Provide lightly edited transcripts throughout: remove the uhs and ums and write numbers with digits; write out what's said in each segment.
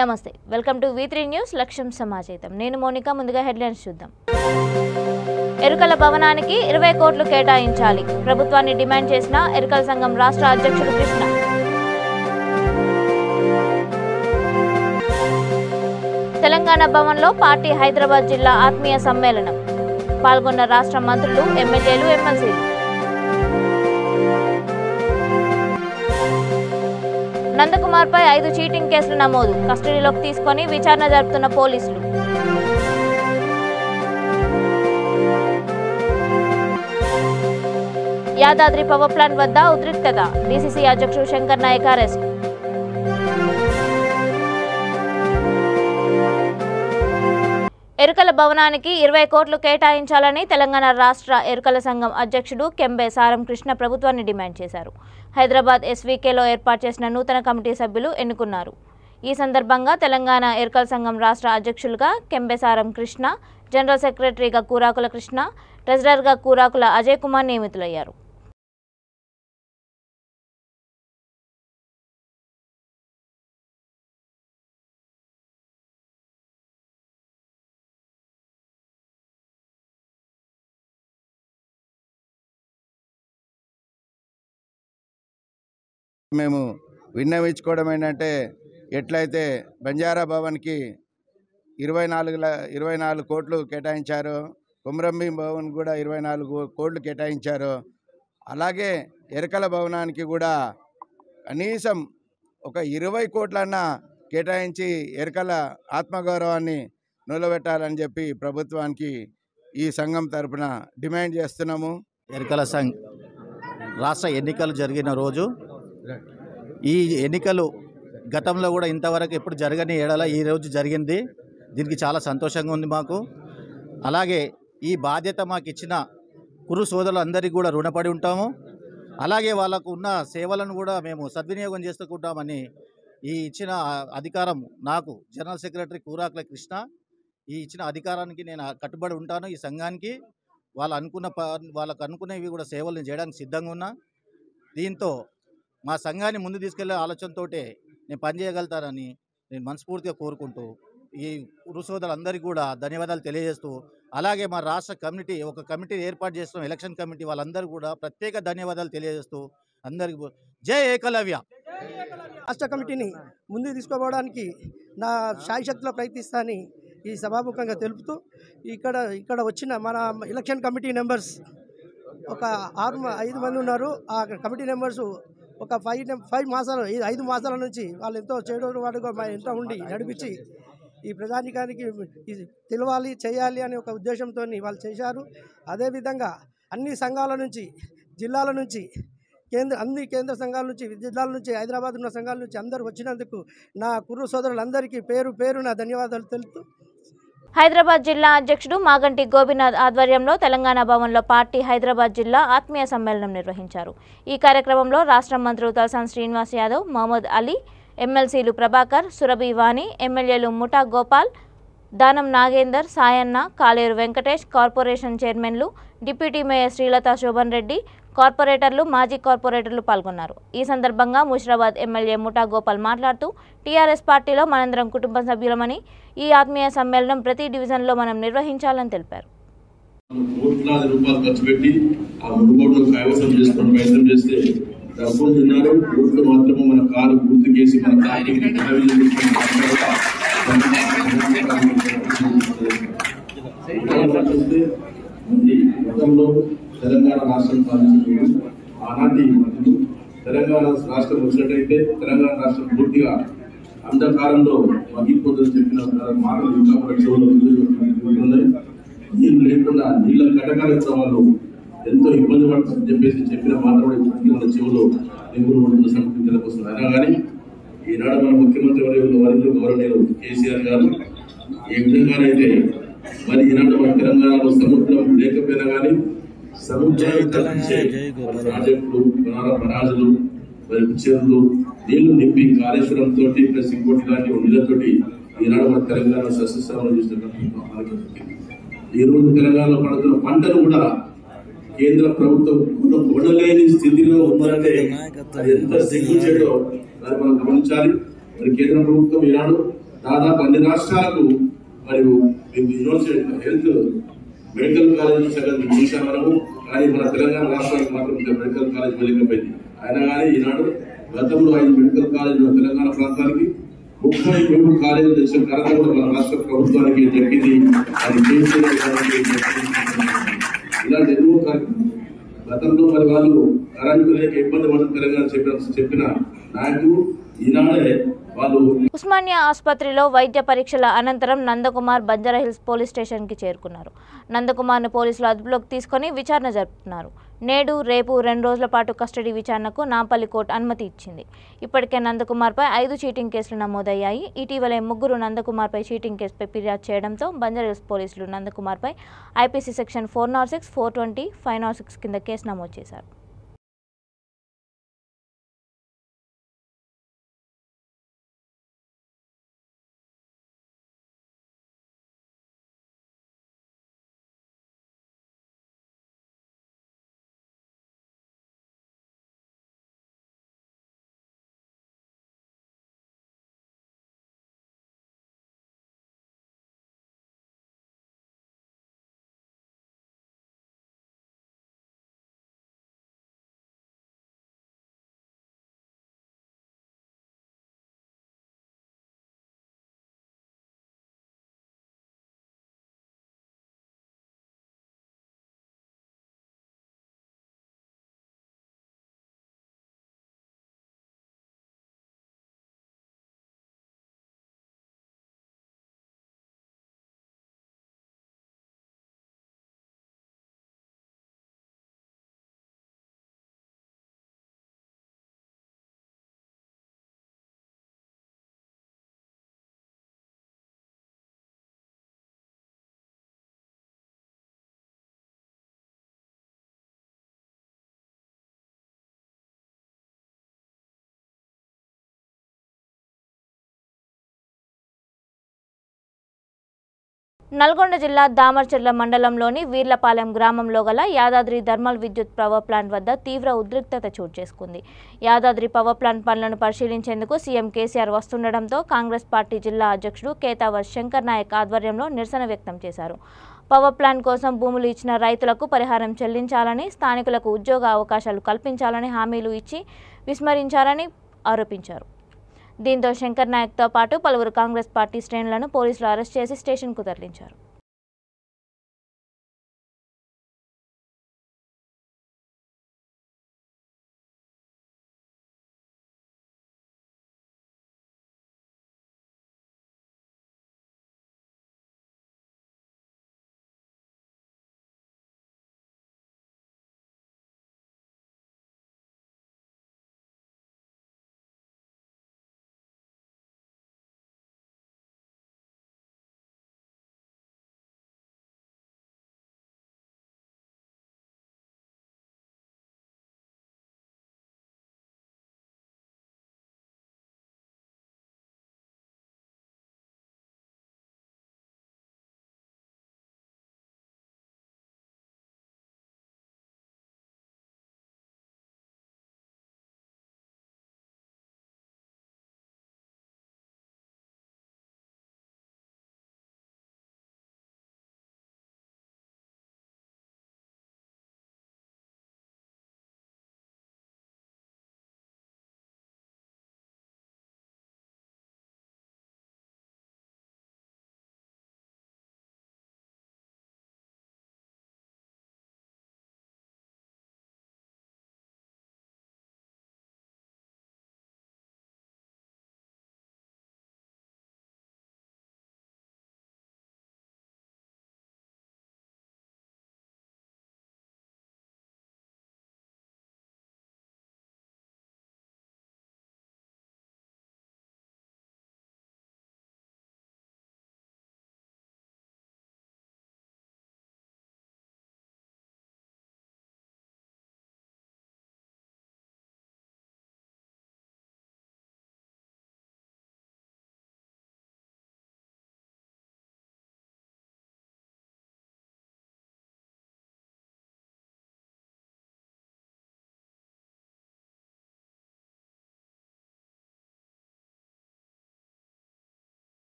నమస్తే welcome to V3 news లక్ష్యం సమాజేతం నేను మోనికా ముందుగా హెడ్లైన్స్ చూద్దాం ఎరుకల భవనానికి 20 కోట్లు కేటాయించాలి ప్రభుత్వాన్ని డిమాండ్ చేసిన ఎరుకల సంఘం రాష్ట్ర అధ్యక్షుడు కృష్ణ తెలంగాణ భవన్లో పార్టీ హైదరాబాద్ జిల్లా ఆత్మీయ సమ్మేళనం పాల్గొన్న రాష్ట్ర మంత్రులు ఎమ్మెల్యేలు ఎమ్మెల్సీలు నందకుమార్ పై 5 చీటింగ్ కేసులు నమోదు కస్టడీలోకి తీసుకొని విచారణ జరుపుతున్న పోలీసులు యాదాద్రి పవర్ ప్లాంట్ వద్ద ఉద్రిక్తత డీసీసీ అధ్యక్షుడు శంకర్ నాయక్ అరెస్ట్ ఎరుకల భవనానికి 20 కోట్లు కేటాయించాలని తెలంగాణ రాష్ట్ర ఎరుకల సంఘం అధ్యక్షుడు కెంబే సారం కృష్ణ ప్రభుత్వాన్ని డిమాండ్ చేశారు. హైదరాబాద్ ఎస్వీకేలో ఏర్పాటు చేసిన నూతన కమిటీ సభ్యులు ఎన్నుకున్నారు. ఈ సందర్భంగా తెలంగాణ ఎరుకల సంఘం రాష్ట్ర అధ్యక్షులుగా కెంబే సారం కృష్ణ, జనరల్ సెక్రటరీగా కూరాకుల కృష్ణ, ట్రెజరర్గా కూరాకుల అజయ్ కుమార్ నియమితులయ్యారు. మేము విన్నవించుకోవడం ఏంటంటే ఎట్లయితే బంజారా భవన్కి 24 కోట్లు కేటాయించారో, కుమ్రంభీం భవన్ కూడా 24 కోట్లు కేటాయించారో, అలాగే ఎరుకల భవనానికి కూడా కనీసం ఒక 20 కోట్లన్నా కేటాయించి ఎరుకల ఆత్మగౌరవాన్ని నిలబెట్టాలని చెప్పి ప్రభుత్వానికి ఈ సంఘం తరఫున డిమాండ్ చేస్తున్నాము. ఎరుకల సంఘ్ రాష్ట్ర ఎన్నికలు జరిగిన రోజు ఈ ఎన్నికలు గతంలో కూడా ఇంతవరకు ఎప్పుడు జరగని ఏడాల ఈరోజు జరిగింది. దీనికి చాలా సంతోషంగా ఉంది మాకు. అలాగే ఈ బాధ్యత మాకు ఇచ్చిన కురు సోదరులందరికీ కూడా రుణపడి ఉంటాము. అలాగే వాళ్ళకు ఉన్న సేవలను కూడా మేము సద్వినియోగం చేసుకుంటామని ఈ ఇచ్చిన అధికారం నాకు జనరల్ సెక్రటరీ కూరాకుల కృష్ణ ఈ ఇచ్చిన అధికారానికి నేను కట్టుబడి ఉంటాను. ఈ సంఘానికి వాళ్ళకు అనుకునేవి కూడా సేవలు చేయడానికి సిద్ధంగా ఉన్నా. దీంతో మా సంఘాన్ని ముందు తీసుకెళ్లే ఆలోచనతో నేను పనిచేయగలుగుతానని నేను మనస్ఫూర్తిగా కోరుకుంటూ ఈ కురు సోదరులందరికీ కూడా ధన్యవాదాలు తెలియజేస్తూ, అలాగే మా రాష్ట్ర కమిటీ ఒక కమిటీ ఏర్పాటు చేస్తున్నాం, ఎలక్షన్ కమిటీ, వాళ్ళందరూ కూడా ప్రత్యేక ధన్యవాదాలు తెలియజేస్తూ అందరికీ జై ఏకలవ్య. రాష్ట్ర కమిటీని ముందుకు తీసుకోవడానికి నా శాయశక్తిలో ప్రయత్నిస్తానని ఈ సభాముఖంగా తెలుపుతూ ఇక్కడ వచ్చిన మన ఎలక్షన్ కమిటీ మెంబర్స్ ఒక 5 మంది ఉన్నారు. ఆ కమిటీ మెంబర్స్ ఒక 5 మాసాల నుంచి వాళ్ళు ఎంతో చేడువాడుగా ఎంతో ఉండి నడిపించి ఈ ప్రజానికానికి తెలవాలి చేయాలి అనే ఒక ఉద్దేశంతో వాళ్ళు చేశారు. అదేవిధంగా అన్ని సంఘాల నుంచి, జిల్లాల నుంచి, అన్ని కేంద్ర సంఘాల నుంచి, జిల్లాల నుంచి, హైదరాబాద్ ఉన్న సంఘాల నుంచి అందరూ వచ్చినందుకు నా కుర్రు సోదరులందరికీ పేరు నా ధన్యవాదాలు తెలుపుతూ హైదరాబాద్ జిల్లా అధ్యక్షుడు మాగంటి గోపీనాథ్ ఆధ్వర్యంలో తెలంగాణ భవన్లో పార్టీ హైదరాబాద్ జిల్లా ఆత్మీయ సమ్మేళనం నిర్వహించారు. ఈ కార్యక్రమంలో రాష్ట్ర మంత్రులు తలసాని శ్రీనివాస్ యాదవ్, మహమ్మద్ అలీ, ఎమ్మెల్సీలు ప్రభాకర్, సురభి వాణి, ఎమ్మెల్యేలు ముఠా గోపాల్, దానం నాగేందర్, సాయన్న, కాలేరు వెంకటేష్, కార్పొరేషన్ చైర్మన్లు, డిప్యూటీ మేయర్ శ్రీలత శోభన్ రెడ్డి, కార్పొరేటర్లు, మాజీ కార్పొరేటర్లు పాల్గొన్నారు. ఈ సందర్భంగా ముషిరాబాద్ ఎమ్మెల్యే ముఠా గోపాల్ మాట్లాడుతూ టీఆర్ఎస్ పార్టీలో మనందరం కుటుంబ సభ్యులమని ఈ ఆత్మీయ సమ్మేళనం ప్రతి డివిజన్లో మనం నిర్వహించాలని తెలిపారు. కోట్లాది రూపాయలు ఖర్చు పెట్టి ఆ మునుగోడులో కైవసం చేసుకుని ప్రయత్నం చేస్తే డబ్బులు తిన్నారు, ఓట్లు మాత్రమే మన కారు పూర్తి చేసి మన పార్టీకి గతంలో తెలంగాణ రాష్ట్రం సాధించిన ఆనాటి మంత్రులు తెలంగాణ రాష్ట్రం వచ్చినట్టయితే తెలంగాణ రాష్ట్రం పూర్తిగా అంధకారంలో మగ్గిపోతుందని చెప్పిన మాటలు ఇంకా కూడా చెవులో ఉన్నాయి. నీళ్లు లేకుండా నీళ్ళ కటకాల వాళ్ళు ఎంతో ఇబ్బంది పడుతుందని చెప్పిన మాట కూడా చెవులో నింపులు పడుతున్న సంగతి తెలియకొస్తుంది. అయినా కానీ ఈనాడు మన ముఖ్యమంత్రి వర్యులు గౌరవనీయులు కేసీఆర్ గారు ఏ విధంగానైతే మరి ఈనాడు మన తెలంగాణలో సముద్రం లేకపోయినా కానీ సముద్రాన్ని తగ్గించే ప్రాజెక్టులు, బరాజులు, మరి చెరువులు, నీళ్లు నింపి కాళేశ్వరం తోటి ప్లస్ ఇంకోటి లాంటి నీళ్లతోటి ఈనాడు మన తెలంగాణ సస్యశ్యామలం చేసినటువంటి ఈ రోజు తెలంగాణలో పడుతున్న పంటలు కూడా కేంద్ర ప్రభుత్వం కొనలేని స్థితిలో ఉందంటే అది ఎంత సిగ్గుచేటో దాన్ని మనం గమనించాలి. మరి కేంద్ర ప్రభుత్వం ఈనాడు దాదాపు అన్ని రాష్ట్రాలకు మరియు హెల్త్ మెడికల్ కాలేజ్ చూసాం మనము. కానీ మన తెలంగాణ రాష్ట్రానికి మాత్రం మెడికల్ కాలేజ్ వెళ్ళకపోయింది. అయినా కానీ ఈనాడు గతంలో 5 మెడికల్ కాలేజీలు తెలంగాణ ప్రాంతానికి 33 కాలేజీలు తెచ్చిన ఘనత కూడా మన రాష్ట్ర ప్రభుత్వానికి దక్కింది. అది ఇలాంటి ఎన్నో గతంలో మరి వాళ్ళు కరెంటు లేక ఇబ్బంది పడుతున్న తెలంగాణ చెప్పిన నాయకులు ఈనాడే వాళ్ళు. ఉస్మానియా ఆసుపత్రిలో వైద్య పరీక్షల అనంతరం నందకుమార్ బంజారాహిల్స్ పోలీస్ స్టేషన్కి చేరుకున్నారు. నందకుమార్ను పోలీసులు అదుపులోకి తీసుకుని విచారణ జరుపుతున్నారు. నేడు రేపు 2 రోజుల పాటు కస్టడీ విచారణకు నాంపల్లి కోర్టు అనుమతి ఇచ్చింది. ఇప్పటికే నందకుమార్పై 5 చీటింగ్ కేసులు నమోదయ్యాయి. ఇటీవలే 3 నందకుమార్పై చీటింగ్ కేసుపై ఫిర్యాదు చేయడంతో బంజారాహిల్స్ పోలీసులు నందకుమార్పై ఐపీసీ సెక్షన్ 406, 420, 506 కింద కేసు నమోదు చేశారు. నల్గొండ జిల్లా దామర్చెర్ల మండలంలోని వీర్లపాలెం గ్రామంలో గల యాదాద్రి థర్మల్ విద్యుత్ పవర్ ప్లాంట్ వద్ద తీవ్ర ఉద్రిక్తత చోటు చేసుకుంది. యాదాద్రి పవర్ ప్లాంట్ పనులను పరిశీలించేందుకు సీఎం కేసీఆర్ వస్తుండటంతో కాంగ్రెస్ పార్టీ జిల్లా అధ్యక్షుడు కేతావర్ శంకర్ నాయక్ ఆధ్వర్యంలో నిరసన వ్యక్తం చేశారు. పవర్ ప్లాంట్ కోసం భూములు ఇచ్చిన రైతులకు పరిహారం చెల్లించాలని, స్థానికులకు ఉద్యోగ అవకాశాలు కల్పించాలని హామీలు ఇచ్చి విస్మరించారని ఆరోపించారు. దీంతో శంకర్ నాయక్తో పాటు పలువురు కాంగ్రెస్ పార్టీ శ్రేణులను పోలీసులు అరెస్ట్ చేసి స్టేషన్కు తరలించారు.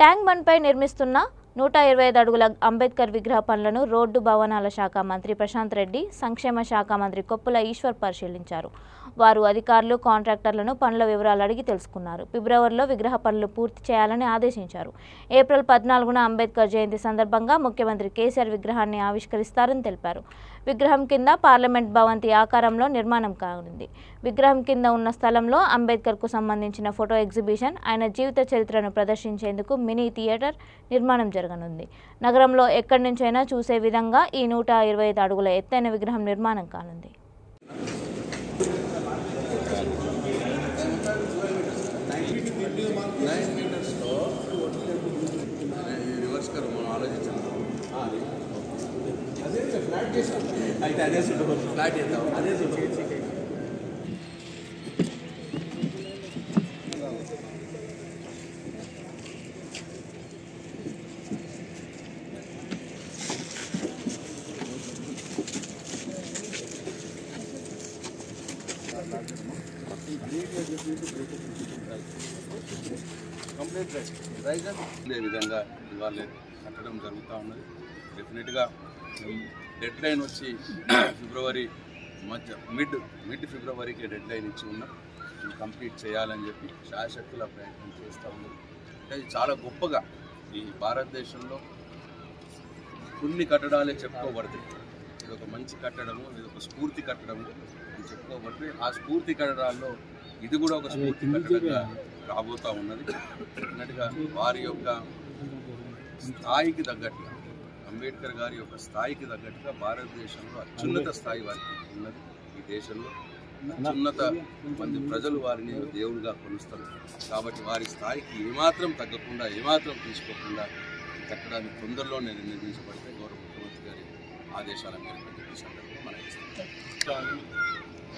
ట్యాంక్ బండ్పై నిర్మిస్తున్న 125 అడుగుల అంబేద్కర్ విగ్రహ పనులను రోడ్డు భవనాల శాఖ మంత్రి ప్రశాంత్ రెడ్డి, సంక్షేమ శాఖ మంత్రి కొప్పుల ఈశ్వర్ పరిశీలించారు. వారు అధికారులు, కాంట్రాక్టర్లను పనుల వివరాలు అడిగి తెలుసుకున్నారు. ఫిబ్రవరిలో విగ్రహ పనులు పూర్తి చేయాలని ఆదేశించారు. ఏప్రిల్ 14న అంబేద్కర్ జయంతి సందర్భంగా ముఖ్యమంత్రి కేసీఆర్ విగ్రహాన్ని ఆవిష్కరిస్తారని తెలిపారు. విగ్రహం కింద పార్లమెంట్ భవంతి ఆకారంలో నిర్మాణం కానుంది. విగ్రహం కింద ఉన్న స్థలంలో అంబేద్కర్కు సంబంధించిన ఫోటో ఎగ్జిబిషన్, ఆయన జీవిత చరిత్రను ప్రదర్శించేందుకు మినీ థియేటర్ నిర్మాణం జరగనుంది. నగరంలో ఎక్కడి నుంచైనా చూసే విధంగా ఈ 125 అడుగుల ఎత్తైన విగ్రహం నిర్మాణం కానుంది. ఇదే విధంగా ఇవాళ కట్టడం జరుగుతూ ఉన్నది. డెఫినెట్గా డెడ్ లైన్ వచ్చి ఫిబ్రవరి మిడ్ ఫిబ్రవరికి డెడ్ లైన్ ఇచ్చి ఉన్నాం. ఇది కంప్లీట్ చేయాలని చెప్పి శాయశక్తుల ప్రయత్నం చేస్తూ ఉన్నది. ఇది చాలా గొప్పగా ఈ భారతదేశంలో కొన్ని కట్టడాలే చెప్పుకోబడుతుంది. ఇది ఒక మంచి కట్టడము, ఇది ఒక స్ఫూర్తి కట్టడము అని చెప్పుకోబడుతుంది. ఆ స్ఫూర్తి కట్టడాల్లో ఇది కూడా ఒక స్ఫూర్తి కట్టడంగా రాబోతూ ఉన్నది. డెఫినెట్గా వారి యొక్క స్థాయికి తగ్గట్టుగా, అంబేద్కర్ గారి యొక్క స్థాయికి తగ్గట్టుగా భారతదేశంలో అత్యున్నత స్థాయి వారికి ఉన్నది. ఈ దేశంలో అత్యున్నత మంది ప్రజలు వారిని దేవుడిగా కొలుస్తారు. కాబట్టి వారి స్థాయికి ఏమాత్రం తగ్గకుండా, ఏమాత్రం తీసుకోకుండా ఈ కట్టడాన్ని తొందరలోనే నిర్మించబడితే గౌరవ ముఖ్యమంత్రి గారి ఆదేశాల మేరకు మనం ఇస్తాం.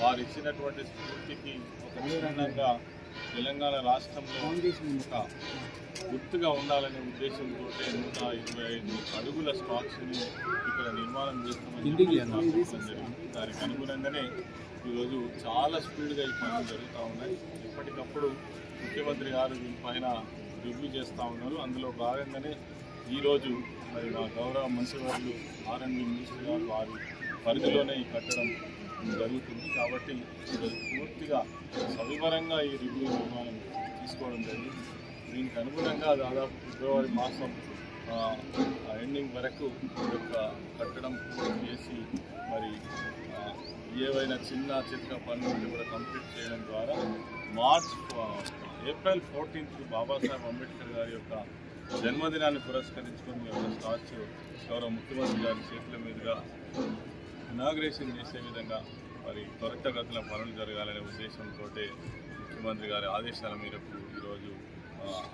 వారు ఇచ్చినటువంటి స్ఫూర్తికి ఒక చిహ్నంగా తెలంగాణ రాష్ట్రంలో ఒక గుర్తుగా ఉండాలనే ఉద్దేశంతో 125 అడుగుల స్టాక్స్ని ఇక్కడ నిర్మాణం చేస్తామని జరిగింది. దానికి అనుగుణంగానే ఈరోజు చాలా స్పీడ్గా ఈ పనులు జరుగుతూ ఉన్నాయి. ఎప్పటికప్పుడు ముఖ్యమంత్రి గారు దీనిపైన రివ్యూ చేస్తూ ఉన్నారు. అందులో భాగంగానే ఈరోజు మరి మా గౌరవ మంత్రివర్యులు ఆర్ఎండ్బి మినిస్టర్ గారు వారి పరిధిలోనే ఈ కట్టడం జరుగుతుంది. కాబట్టి పూర్తిగా సవివరంగా ఈ రివ్యూ నిర్మాణం తీసుకోవడం జరిగింది. దీనికి అనుగుణంగా దాదాపు ఫిబ్రవరి మాసం ఎండింగ్ వరకు ఈ యొక్క కట్టడం పూర్తి చేసి మరి ఏవైనా చిన్న చిన్న పనులు కూడా కంప్లీట్ చేయడం ద్వారా ఏప్రిల్ 14th బాబాసాహెబ్ అంబేద్కర్ గారి యొక్క జన్మదినాన్ని పురస్కరించుకొని ఒక స్టాచ్యూ గౌరవ ముఖ్యమంత్రి గారి చేతుల మీదుగా ఇనాగ్రేషన్ చేసే విధంగా మరి త్వరితగతిన పనులు జరగాలనే ఉద్దేశంతో ముఖ్యమంత్రి గారి ఆదేశాల మేరకు ఈరోజు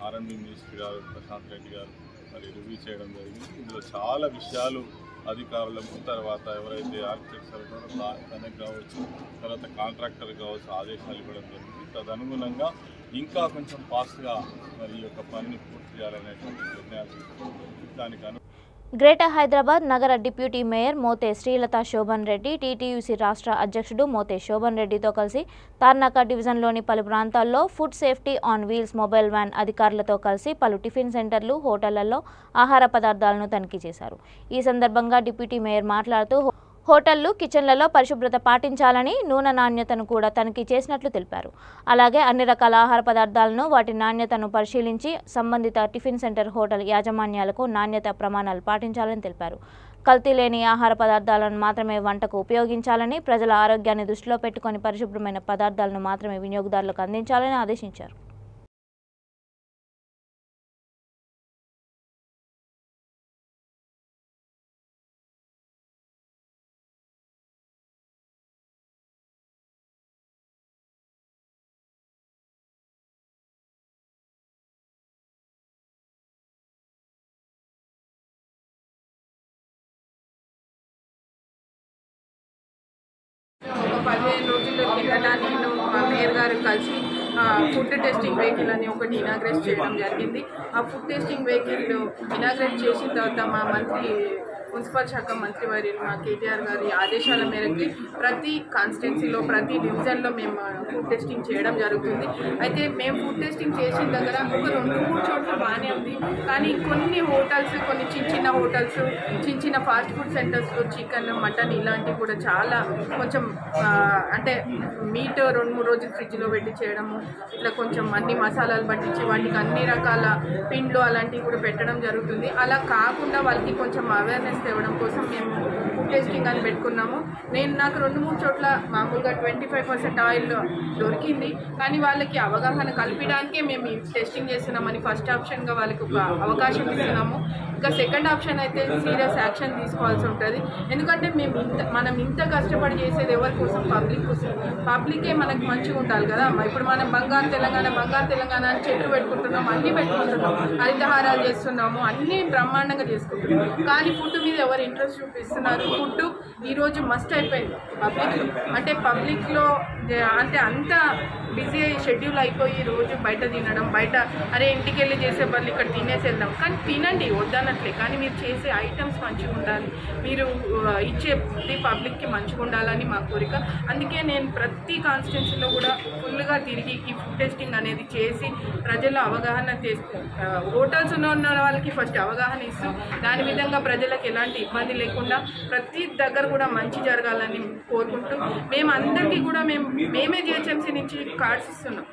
ఆర్ఎండ్బి మినిస్టర్ గారు ప్రశాంత్ రెడ్డి గారు మరి రివ్యూ చేయడం జరిగింది. ఇందులో చాలా విషయాలు అధికారులకు, తర్వాత ఎవరైతే ఆర్కిటెక్ట్స్ అవుతారో తనకు కావచ్చు, తర్వాత కాంట్రాక్టర్ కావచ్చు ఆదేశాలు ఇవ్వడం జరిగింది. తదనుగుణంగా ఇంకా కొంచెం ఫాస్ట్గా మరి ఈ యొక్క పనిని పూర్తి చేయాలనేటువంటి నిర్ణయాలు తీసుకుంటుంది. దానికి గ్రేటర్ హైదరాబాద్ నగర డిప్యూటీ మేయర్ మోతే శ్రీలత శోభన్ రెడ్డి, టీటీయూసీ రాష్ట్ర అధ్యక్షుడు మోతే శోభన్ రెడ్డితో కలిసి తార్నాక డివిజన్లోని పలు ప్రాంతాల్లో food safety on wheels mobile van అధికారులతో కలిసి పలు టిఫిన్ సెంటర్లు, హోటళ్లలో ఆహార పదార్థాలను తనిఖీ చేశారు. ఈ సందర్భంగా డిప్యూటీ మేయర్ మాట్లాడుతూ హోటళ్లు, కిచెన్లలో పరిశుభ్రత పాటించాలని, నూనె నాణ్యతను కూడా తనిఖీ చేసినట్లు తెలిపారు. అలాగే అన్ని రకాల ఆహార పదార్థాలను, వాటి నాణ్యతను పరిశీలించి సంబంధిత టిఫిన్ సెంటర్, హోటల్ యాజమాన్యాలకు నాణ్యత ప్రమాణాలు పాటించాలని తెలిపారు. కల్తీ లేని ఆహార పదార్థాలను మాత్రమే వంటకు ఉపయోగించాలని, ప్రజల ఆరోగ్యాన్ని దృష్టిలో పెట్టుకుని పరిశుభ్రమైన పదార్థాలను మాత్రమే వినియోగదారులకు అందించాలని ఆదేశించారు. ఒక 15 రోజుల కిందట నేను మా మేయర్ గారు కలిసి ఫుడ్ టెస్టింగ్ వెహికల్ అని ఒకటి ఇనాగ్రేట్ చేయడం జరిగింది. ఆ ఫుడ్ టెస్టింగ్ వెహికల్ ఇనాగ్రేట్ చేసిన తర్వాత మా మున్సిపల్ శాఖ మంత్రి వర్యులు మా కేటీఆర్ గారి ఆదేశాల మేరకు ప్రతి కాన్స్టిట్యున్సీలో ప్రతి డివిజన్లో మేము ఫుడ్ టెస్టింగ్ చేయడం జరుగుతుంది. అయితే మేము ఫుడ్ టెస్టింగ్ చేసిన దగ్గర ఒక 2-3 చోట్ల బాగానే ఉంది. కానీ కొన్ని హోటల్స్, కొన్ని చిన్న హోటల్స్, చిన్న ఫాస్ట్ ఫుడ్ సెంటర్స్లో చికెన్, మటన్ ఇలాంటివి కూడా చాలా కొంచెం అంటే మీట్ 2-3 రోజులు ఫ్రిడ్జ్లో పెట్టి చేయడము, ఇట్లా కొంచెం అన్ని మసాలాలు పట్టించి వాటికి అన్ని రకాల పిండ్లు అలాంటివి కూడా పెట్టడం జరుగుతుంది. అలా కాకుండా వాళ్ళకి కొంచెం అవేర్నెస్ తేవడం కోసం మేము ఫుడ్ టెస్టింగ్ అని పెట్టుకున్నాము. నాకు 2-3 చోట్ల మామూలుగా 25% ఆయిల్ దొరికింది. కానీ వాళ్ళకి అవగాహన కల్పించడానికే మేము ఈ టెస్టింగ్ చేస్తున్నామని ఫస్ట్ ఆప్షన్గా వాళ్ళకి ఒక అవకాశం ఇస్తున్నాము. ఇంకా సెకండ్ ఆప్షన్ అయితే సీరియస్ యాక్షన్ తీసుకోవాల్సి ఉంటుంది. ఎందుకంటే మనం ఇంత కష్టపడి చేసేది ఎవరి కోసం? పబ్లిక్ కోసం. పబ్లికే మనకి మంచిగా ఉండాలి కదా. ఇప్పుడు మనం బంగారు తెలంగాణ అని చెట్లు పెట్టుకుంటున్నాం, అన్నీ పెట్టుకుంటున్నాం, హరితహారాలు చేస్తున్నాము, అన్నీ బ్రహ్మాండంగా చేసుకుంటున్నాం. కానీ ఫుడ్ మీద ఎవరు ఇంట్రెస్ట్ చూపిస్తున్నారు? ఫుడ్ ఈరోజు మస్ట్ అయిపోయింది పబ్లిక్లో. అంటే పబ్లిక్లో అంటే అంత బిజీ షెడ్యూల్ అయిపోయి రోజు బయట తినడం, బయట అరే ఇంటికి వెళ్ళి చేసే బదులు ఇక్కడ తినేసి వెళ్దాం. కానీ తినండి, వద్దనట్లే. కానీ మీరు చేసే ఐటమ్స్ మంచిగా ఉండాలి, మీరు ఇచ్చేది పబ్లిక్కి మంచిగా ఉండాలని మా కోరిక. అందుకే నేను ప్రతి కాన్స్టిట్యున్సీలో కూడా ఫుల్గా తిరిగి ఈ ఫుడ్ టెస్టింగ్ అనేది చేసి ప్రజల అవగాహన హోటల్స్ ఉన్న వాళ్ళకి ఫస్ట్ అవగాహన ఇస్తూ దాని విధంగా ప్రజలకు ఎలాంటి ఇబ్బంది లేకుండా ప్రతి దగ్గర కూడా మంచి జరగాలని కోరుకుంటూ మేమందరికీ కూడా మేమే జిహెచ్ఎంసీ నుంచి కార్డ్స్ ఇస్తున్నాం.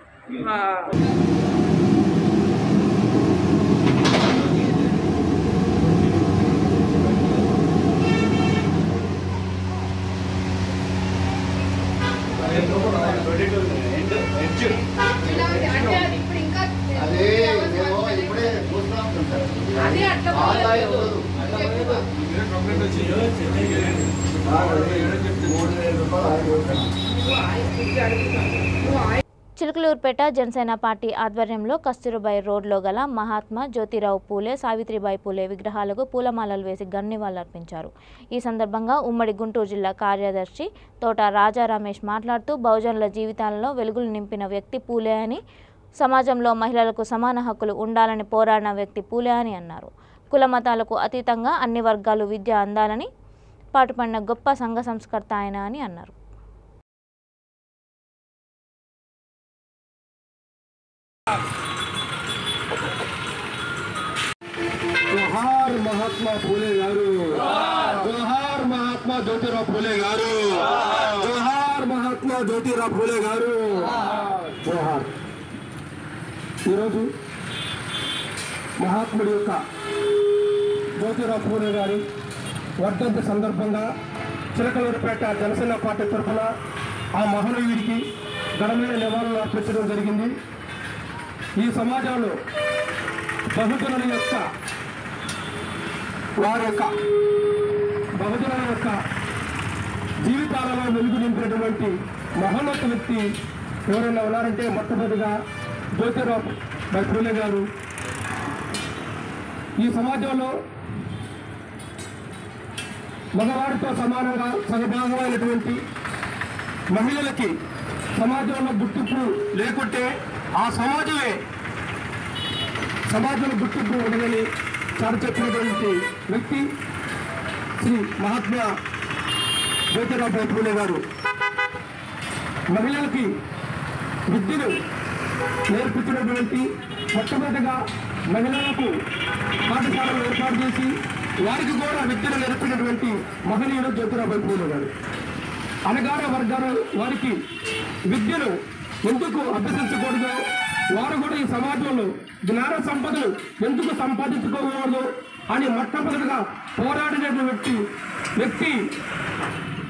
చిలుకలూరుపేట జనసేన పార్టీ ఆధ్వర్యంలో కస్తూర్బాయి రోడ్లో గల మహాత్మా జ్యోతిరావు పూలే, సావిత్రిబాయి పూలే విగ్రహాలకు పూలమాలలు వేసి నివాళులర్పించారు. ఈ సందర్భంగా ఉమ్మడి గుంటూరు జిల్లా కార్యదర్శి తోట రాజా రమేష్ మాట్లాడుతూ బహుజనుల జీవితాలలో వెలుగులు నింపిన వ్యక్తి పూలే అని, సమాజంలో మహిళలకు సమాన హక్కులు ఉండాలని పోరాడిన వ్యక్తి పూలే అని అన్నారు. కుల మతాలకు అతీతంగా అన్ని వర్గాలు విద్య అందాలని పాటుపడిన గొప్ప సంఘ సంస్కర్త ఆయన అని అన్నారు. జోహార్ మహాత్మా పూలే గారు, జోహార్ మహాత్మా జ్యోతిరావు పూలే గారు, జోహార్ మహాత్మా జ్యోతిరావు పూలే గారు, జోహార్. ఈరోజు మహాత్ముడి యొక్క జ్యోతిరావు పూలే గారి వర్ధంతి సందర్భంగా చిలకలూరుపేట జనసేన పార్టీ తరఫున ఆ మహనీయుడికి ఘనమైన నివాళులు అర్పించడం జరిగింది. ఈ సమాజంలో బహుజనుల యొక్క జీవితాలలో వెలుగు నింపినటువంటి మహోన్నత వ్యక్తి ఎవరైనా ఉన్నారంటే మొట్టమొదటిగా జ్యోతిరావు పూలే గారు. ఈ సమాజంలో మగవాడితో సమానంగా సగభాగమైనటువంటి మహిళలకి సమాజంలో గుర్తింపు లేకుంటే ఆ సమాజంలో గుర్తింపు ఉండదని చాటి చెప్పినటువంటి వ్యక్తి శ్రీ మహాత్మా జ్యోతిరావు పూలే గారు. మహిళలకి విద్యను నేర్పించినటువంటి మొట్టమొదటిగా మహిళలకు పాఠశాలను ఏర్పాటు చేసి వారికి కూడా విద్యను నేర్పినటువంటి మహనీయుడు జ్యోతిరావు పూలే గారు. అనగాన వర్గాల వారికి విద్యను ఎందుకు అభ్యసించకూడదు, వారు కూడా ఈ సమాజంలో జ్ఞాన సంపదలు ఎందుకు సంపాదించుకోకూడదు అని మొట్టమొదటిగా పోరాడినటువంటి వ్యక్తి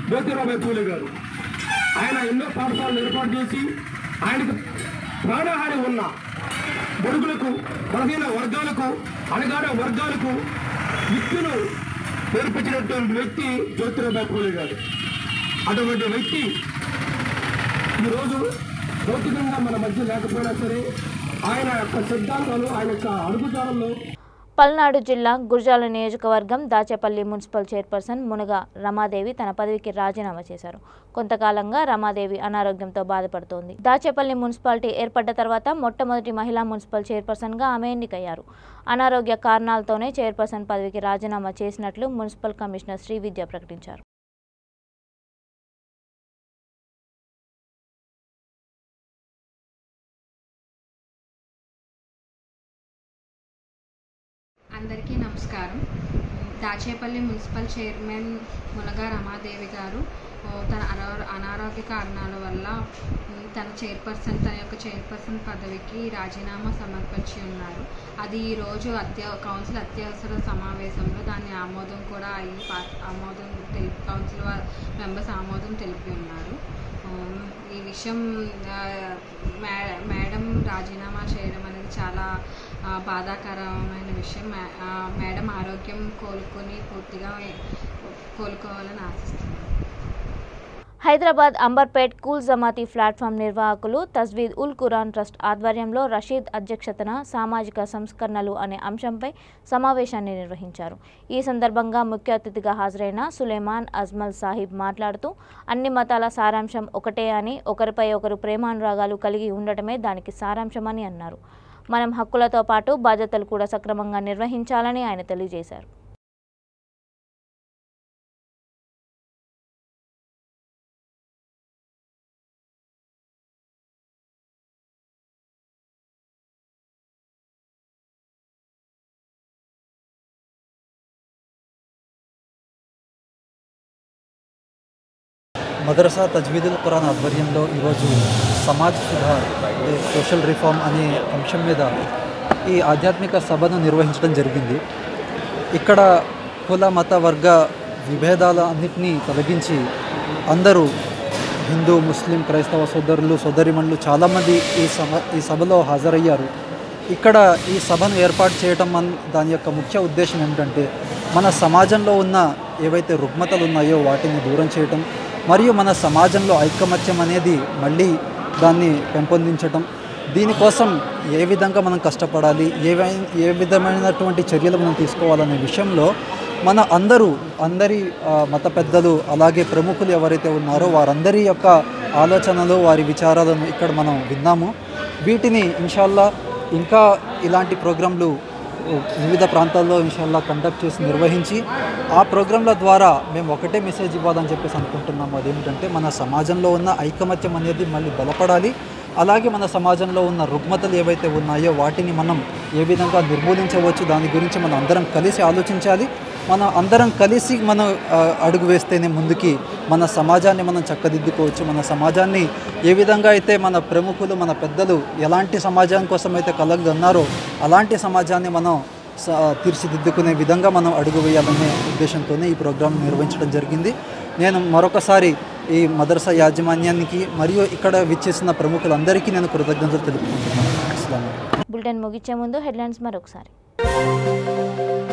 జ్యోతిరావు పూలే గారు. ఆయన ఎన్నో పాఠశాలను ఏర్పాటు చేసి ఆయనకు ప్రాణహాని ఉన్న బడుగులకు, బలహీన వర్గాలకు, అనగాన వర్గాలకు విద్యను నేర్పించినటువంటి వ్యక్తి జ్యోతిరావు పూలే గారు. అటువంటి వ్యక్తి ఈరోజు భౌతికంగా మన మధ్య లేకపోయినా సరే ఆయన యొక్క సిద్ధాంతాలు, ఆయన యొక్క అడుగుజాడల్లో పల్నాడు జిల్లా గుర్జాల నియోజకవర్గం దాచేపల్లి మున్సిపల్ చైర్పర్సన్ మునగ రమాదేవి తన పదవికి రాజీనామా చేశారు. కొంతకాలంగా రమాదేవి అనారోగ్యంతో బాధపడుతోంది. దాచేపల్లి మున్సిపాలిటీ ఏర్పడ్డ తర్వాత మొట్టమొదటి మహిళా మున్సిపల్ చైర్పర్సన్గా ఆమె ఎన్నికయ్యారు. అనారోగ్య కారణాలతోనే చైర్పర్సన్ పదవికి రాజీనామా చేసినట్లు మున్సిపల్ కమిషనర్ శ్రీవిద్య ప్రకటించారు. అందరికీ నమస్కారం. దాచేపల్లి మున్సిపల్ చైర్మన్ మునగ రమాదేవి గారు తన అనారోగ్య కారణాల వల్ల తన యొక్క చైర్పర్సన్ పదవికి రాజీనామా సమర్పించి ఉన్నారు. అది ఈరోజు కౌన్సిల్ అత్యవసర సమావేశంలో దాని ఆమోదం కూడా అయ్యి కౌన్సిల్ మెంబర్స్ ఆమోదం తెలిపి ఉన్నారు. ఈ విషయం మేడం రాజీనామా చేయడం అనేది చాలా బాధాకరమైన విషయం. మేడం ఆరోగ్యం కోలుకొని పూర్తిగా కోలుకోవాలని ఆశిస్తున్నాను. హైదరాబాద్ అంబర్పేట్ కూల్ జమాతీ ప్లాట్ఫామ్ నిర్వాహకులు తజ్వీద్ ఉల్ ఖురాన్ ట్రస్ట్ ఆధ్వర్యంలో రషీద్ అధ్యక్షతన సామాజిక సంస్కరణలు అనే అంశంపై సమావేశాన్ని నిర్వహించారు. ఈ సందర్భంగా ముఖ్య అతిథిగా హాజరైన సులేమాన్ అజ్మల్ సాహిబ్ మాట్లాడుతూ అన్ని మతాల సారాంశం ఒకటే అని, ఒకరిపై ఒకరు ప్రేమానురాగాలు కలిగి ఉండటమే దానికి సారాంశమని అన్నారు. మనం హక్కులతో పాటు బాధ్యతలు కూడా సక్రమంగా నిర్వహించాలని ఆయన తెలియజేశారు. మదరసా తజ్వీదుల్ ఖురాన్ ఆధ్వర్యంలో ఈరోజు సమాజ్ సుధార్ సోషల్ రిఫార్మ్ అనే అంశం మీద ఈ ఆధ్యాత్మిక సభను నిర్వహించడం జరిగింది. ఇక్కడ కుల మత వర్గ విభేదాల అన్నింటినీ తొలగించి అందరూ హిందూ ముస్లిం క్రైస్తవ సోదరులు సోదరిమణులు చాలామంది ఈ సభలో హాజరయ్యారు. ఇక్కడ ఈ సభను ఏర్పాటు చేయడం దాని యొక్క ముఖ్య ఉద్దేశం ఏమిటంటే మన సమాజంలో ఉన్న ఏవైతే రుగ్మతలు ఉన్నాయో వాటిని దూరం చేయటం, మరియు మన సమాజంలో ఐకమత్యం అనేది మళ్ళీ దాన్ని పెంపొందించటం, దీనికోసం ఏ విధంగా మనం కష్టపడాలి, ఏ విధమైనటువంటి చర్యలు మనం తీసుకోవాలనే విషయంలో మన అందరి మత పెద్దలు అలాగే ప్రముఖులు ఎవరైతే ఉన్నారో వారందరి యొక్క ఆలోచనలు వారి విచారాలను ఇక్కడ మనం విన్నాము. వీటిని ఇన్షాల్లా ఇంకా ఇలాంటి ప్రోగ్రాంలు వివిధ ప్రాంతాల్లో ఇన్షాల్లా కండక్ట్ చేసి నిర్వహించి ఆ ప్రోగ్రాంల ద్వారా మేము ఒకటే మెసేజ్ ఇవ్వాలని చెప్పేసి అనుకుంటున్నాము. అదేమిటంటే మన సమాజంలో ఉన్న ఐకమత్యం అనేది మళ్ళీ బలపడాలి, అలాగే మన సమాజంలో ఉన్న రుగ్మతలు ఏవైతే ఉన్నాయో వాటిని మనం ఏ విధంగా నిర్మూలించవచ్చు దాని గురించి మనం అందరం కలిసి ఆలోచించాలి. మనం అందరం కలిసి మనం అడుగు వేస్తేనే ముందుకి మన సమాజాన్ని మనం చక్కదిద్దుకోవచ్చు. మన సమాజాన్ని ఏ విధంగా అయితే మన ప్రముఖులు మన పెద్దలు ఎలాంటి సమాజం కోసం అయితే కలగన్నారో అలాంటి సమాజాన్ని మనం తీర్చిదిద్దుకునే విధంగా మనం అడుగు వేయాలనే ఉద్దేశంతోనే ఈ ప్రోగ్రాం నిర్వహించడం జరిగింది. నేను మరొకసారి ఈ మదర్సా యాజమాన్యానికి మరియు ఇక్కడ విచ్చేసిన ప్రముఖులందరికీ నేను కృతజ్ఞతలు తెలుపుకుంటున్నాను. బులెటిన్ ముగించే ముందు హెడ్లైన్స్ మరొకసారి.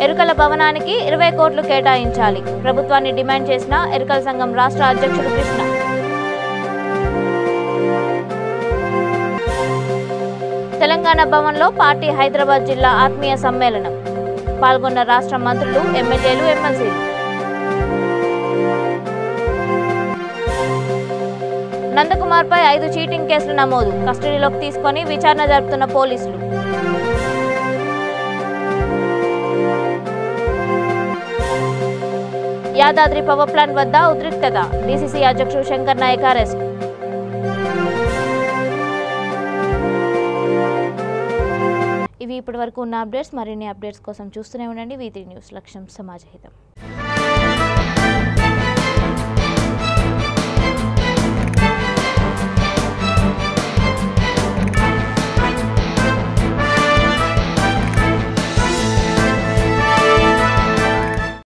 ఎరుకల భవనానికి 20 కోట్లు కేటాయించాలి, ప్రభుత్వాన్ని డిమాండ్ చేసిన ఎరుకల సంఘం రాష్ట్ర అధ్యక్షుడు కృష్ణ. తెలంగాణ భవన్లో పార్టీ హైదరాబాద్ జిల్లా ఆత్మీయ సమ్మేళనం, పాల్గొన్న రాష్ట్ర మంత్రులు, ఎమ్మెల్యేలు, ఎమ్మెల్సీలు. నందకుమార్పై 5 చీటింగ్ కేసులు నమోదు, కస్టడీలోకి తీసుకొని విచారణ జరుపుతున్న పోలీసులు. యాదాద్రి పవర్ ప్లాంట్ వద్ద ఉద్రిక్తత, డీసీసీ అధ్యక్షుడు శంకర్ నాయక్ అరెస్ట్. ఇవి ఇప్పటి వరకు ఉన్న అప్డేట్స్. మరిన్ని అప్డేట్స్ కోసం చూస్తూనే ఉండండి V3 న్యూస్. లక్ష్యం సమాజహితం.